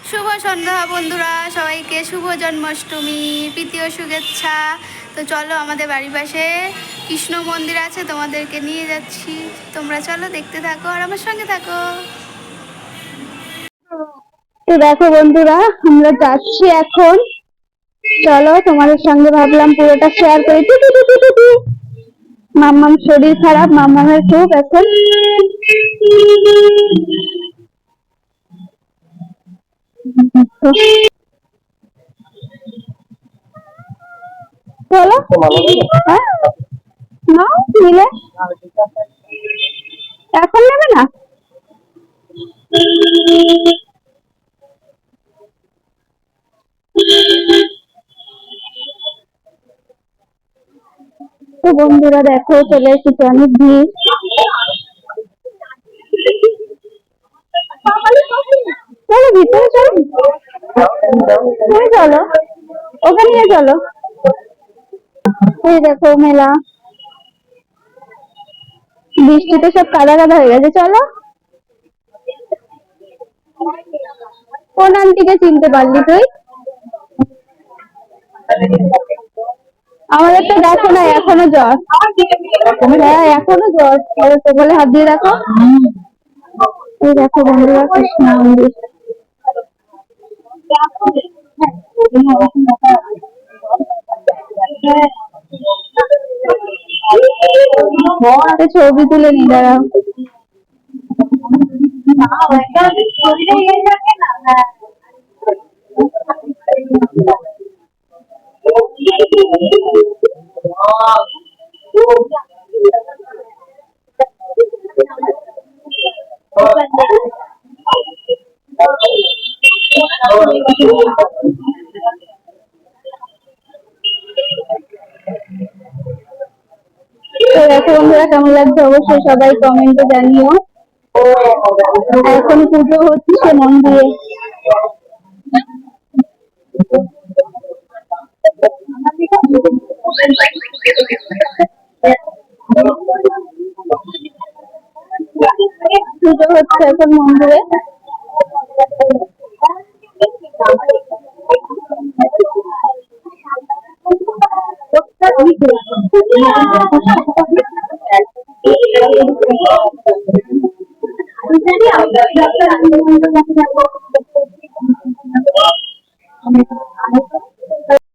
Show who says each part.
Speaker 1: শুভ সন্ধ্যা বন্ধুরা, সবাইকে শুভ জন্মাষ্টমী প্রীতি ও শুভেচ্ছা। তো চলো, আমাদের বাড়ির পাশে কৃষ্ণ মন্দির আছে, তোমাদেরকে নিয়ে যাচ্ছি। তোমরা চলো, দেখতে থাকো আর আমার সঙ্গে থাকো।
Speaker 2: তো দেখো বন্ধুরা, আমরা যাচ্ছি এখন। চলো, তোমাদের সঙ্গে ভাবলাম পুরোটা শেয়ার করি। মাম্মাম শরীর খারাপ, মাম্মামের খুব এখন। চলো, হ্যাঁ নাও নিলে। এখন নেবে না? তো বন্ধুরা দেখো, চলে এসেছি অনেক ভিড়। চলো ভিতরে, চলো তুমি চলো, ওকে নিয়ে চলো। এই দেখো মেলা, বৃষ্টিতে সব কাদা কাদা হয়ে গেছে। চলো। কোন আন্টিকে চিনতে পারলি তুই? আমাদের তো দেখো না, এখনো জ্বর। হ্যাঁ এখনো জ্বর। তো বলে হাত দিয়ে দেখো। এই দেখো বন্ধুরা, কৃষ্ণ মন্দির। ছবি তুলে নি, দাঁড়াও। তো দেখো বন্ধুরা, কেমন লাগছে অবশ্যই সবাই কমেন্টে জানিও। এখন পুজো হচ্ছে মন্দিরে। পুজো হচ্ছে এখন মন্দিরে।